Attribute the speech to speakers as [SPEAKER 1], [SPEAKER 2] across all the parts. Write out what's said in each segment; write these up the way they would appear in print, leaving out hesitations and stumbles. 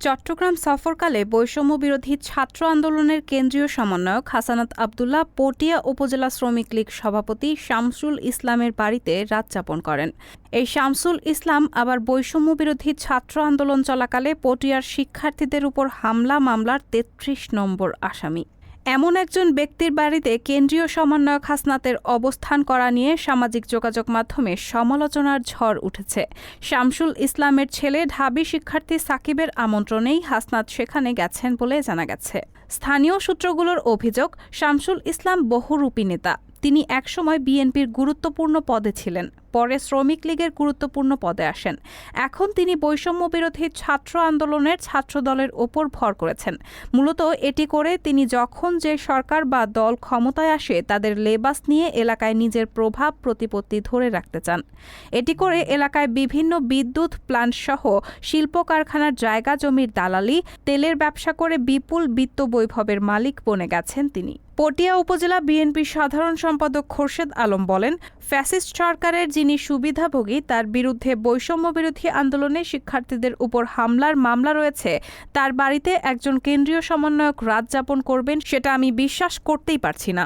[SPEAKER 1] চট্টগ্রাম সফরকালে বৈষম্য বিরোধী ছাত্র আন্দোলনের কেন্দ্রীয় সমন্বয়ক হাসানাত আবদুল্লাহ পটিয়া উপজেলা শ্রমিক লীগ সভাপতি শামসুল ইসলামের বাড়িতে রাত যাপন করেন। এই শামসুল ইসলাম আবার বৈষম্য বিরোধী ছাত্র আন্দোলন চলাকালে পটিয়ার শিক্ষার্থীদের উপর হামলা মামলার ৩৩ নম্বর আসামি। এমন একজন ব্যক্তির বাড়িতে কেন্দ্রীয় সমন্বয়ক হাসনাতের অবস্থান করা নিয়ে সামাজিক যোগাযোগ মাধ্যমে সমালোচনার ঝড় উঠেছে। শামসুল ইসলামের ছেলে ঢাবি শিক্ষার্থী সাকিবের আমন্ত্রণেই হাসনাত সেখানে গেছেন বলে জানা গেছে। স্থানীয় সূত্রগুলোর অভিযোগ, শামসুল ইসলাম বহুরূপী নেতা। তিনি একসময় বিএনপির গুরুত্বপূর্ণ পদে ছিলেন, পরে শ্রমিক লীগের গুরুত্বপূর্ণ পদে আসেন। এখন তিনি বৈষম্য বিরোধী ছাত্র আন্দোলনের ছাত্রদলের ওপর ভর করেছেন। মূলত এটি করে তিনি যখন যে সরকার বা দল ক্ষমতায় আসে তাদের লেবাস নিয়ে এলাকায় নিজের প্রভাব প্রতিপত্তি ধরে রাখতে চান। এটি করে এলাকায় বিভিন্ন বিদ্যুৎ প্ল্যান্টসহ শিল্প কারখানার জায়গা জমির দালালি, তেলের ব্যবসা করে বিপুল বিত্ত বৈভবের মালিক বনে গেছেন তিনি। পটিয়া উপজেলা বিএনপির সাধারণ সম্পাদক খোরশেদ আলম বলেন, ফ্যাসিস্ট সরকারের যিনি সুবিধাভোগী তার বিরুদ্ধে বৈষম্য বিরোধী আন্দোলনে শিক্ষার্থীদের উপর হামলার মামলা রয়েছে, তার বাড়িতে একজন কেন্দ্রীয় সমন্বয়ক রাত যাপন করবেন সেটা আমি বিশ্বাস করতেই পারছি না।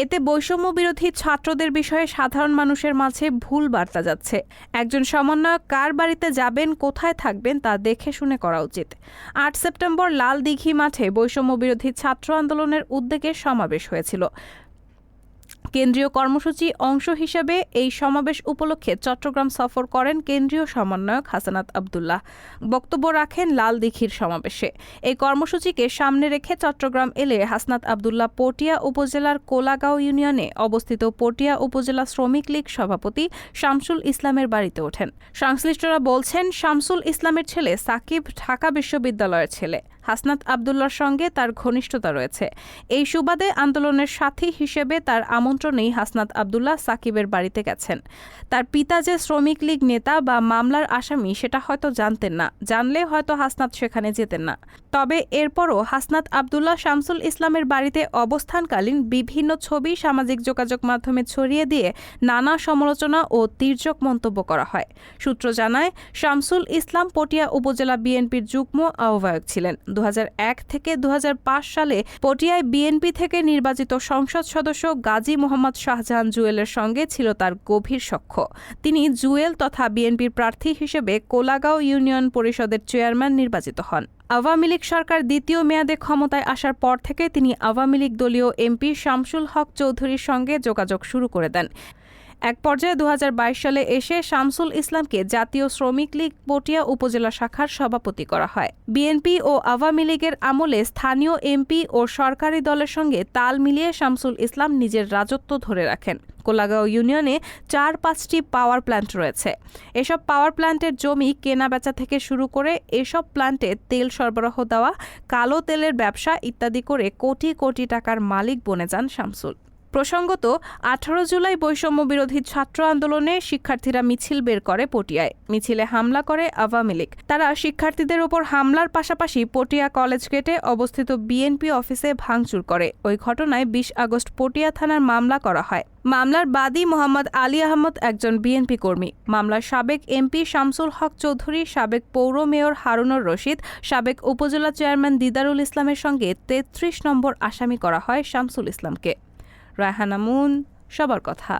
[SPEAKER 1] এতে বৈষম্য বিরোধী ছাত্রদের বিষয়ে সাধারণ মানুষের মাঝে ভুল বার্তা যাচ্ছে। একজন সমন্বয়ক কার বাড়িতে যাবেন, কোথায় থাকবেন তা দেখে শুনে করা উচিত। ৮ সেপ্টেম্বর লাল দিঘি মাঠে বৈষম্য বিরোধী ছাত্র আন্দোলনের উদ্যোগে সমাবেশ হয়েছিল। কেন্দ্রীয় কর্মসূচি অংশ হিসেবে এই সমাবেশ উপলক্ষে চট্টগ্রাম সফর করেন কেন্দ্রীয় সমন্বয়ক হাসানাত আবদুল্লাহ। বক্তব্য রাখেন লাল দিঘির সমাবেশে। এই কর্মসূচিকে সামনে রেখে চট্টগ্রাম এলে হাসনাত আবদুল্লাহ পটিয়া উপজেলার কোলাগাঁও ইউনিয়নে অবস্থিত পটিয়া উপজেলা শ্রমিক লীগ সভাপতি শামসুল ইসলামের বাড়িতে ওঠেন। সংশ্লিষ্টরা বলছেন, শামসুল ইসলামের ছেলে সাকিব ঢাকা বিশ্ববিদ্যালয়ের ছেলে। হাসনাত আবদুল্লাহর সঙ্গে তার ঘনিষ্ঠতা রয়েছে। এই সুবাদে আন্দোলনের সাথী হিসেবে তার আমন্ত্রণেই হাসনাত আবদুল্লাহ সাকিবের বাড়িতে গেছেন। তার পিতা যে শ্রমিক লীগ নেতা বা মামলার আসামি সেটা হয়তো জানতেন না, জানলে হয়তো হাসনাত সেখানে যেতেন না। তবে এরপরও হাসনাত আবদুল্লাহ শামসুল ইসলামের বাড়িতে অবস্থানকালীন বিভিন্ন ছবি সামাজিক যোগাযোগ মাধ্যমে ছড়িয়ে দিয়ে নানা সমালোচনা ও তির্যক মন্তব্য করা হয়। সূত্র জানায়, শামসুল ইসলাম পটিয়া উপজেলা বিএনপির যুগ্ম আহ্বায়ক ছিলেন। 2001 থেকে 2005 সালে পটিয়ায় বিএনপি থেকে নির্বাচিত সংসদ সদস্য গাজী মোহাম্মদ শাহজাহান জুয়েলের সঙ্গে ছিল তার গভীর সখ্য। তিনি জুয়েল তথা বিএনপির প্রার্থী হিসেবে কোলাগাঁও ইউনিয়ন পরিষদের চেয়ারম্যান নির্বাচিত হন। আওয়ামী লীগ সরকার দ্বিতীয় মেয়াদে ক্ষমতায় আসার পর থেকে তিনি আওয়ামী লীগ দলীয় এমপি শামসুল হক চৌধুরীর সঙ্গে যোগাযোগ শুরু করে দেন। এক পর্যায়ে 2022 সালে এসে শামসুল ইসলামকে জাতীয় শ্রমিক লীগ পটিয়া উপজেলা শাখার সভাপতি করা হয়। বিএনপি ও আওয়ামী লীগের আমলে স্থানীয় এমপি ও সরকারি দলের সঙ্গে তাল মিলিয়ে শামসুল ইসলাম নিজের রাজত্ব ধরে রাখেন। কোলাগাঁও ইউনিয়নে 4-5টি পাওয়ার প্ল্যান্ট রয়েছে। এসব পাওয়ার প্ল্যান্টের জমি কেনা বেচা থেকে শুরু করে এসব প্ল্যান্টে তেল সরবরাহ দেওয়া, কালো তেলের ব্যবসা ইত্যাদি করে কোটি কোটি টাকার মালিক বনে যান শামসুল। প্রসঙ্গত, 18 জুলাই বৈষম্য বিরোধী ছাত্র আন্দোলনে শিক্ষার্থীরা মিছিল বের করে পটিয়ায়। মিছিলে হামলা করে আওয়ামী লীগ। তারা শিক্ষার্থীদের ওপর হামলার পাশাপাশি পটিয়া কলেজ গেটে অবস্থিত বিএনপি অফিসে ভাঙচুর করে। ওই ঘটনায় 20 আগস্ট পটিয়া থানার মামলা করা হয়। মামলার বাদী মোহাম্মদ আলী আহমদ একজন বিএনপি কর্মী। মামলার সাবেক এমপি শামসুল হক চৌধুরী, সাবেক পৌর মেয়র হারুনুর রশিদ, সাবেক উপজেলা চেয়ারম্যান দিদারুল ইসলামের সঙ্গে 33 নম্বর আসামি করা হয় শামসুল ইসলামকে। রায়হানা মুন, সবার কথা।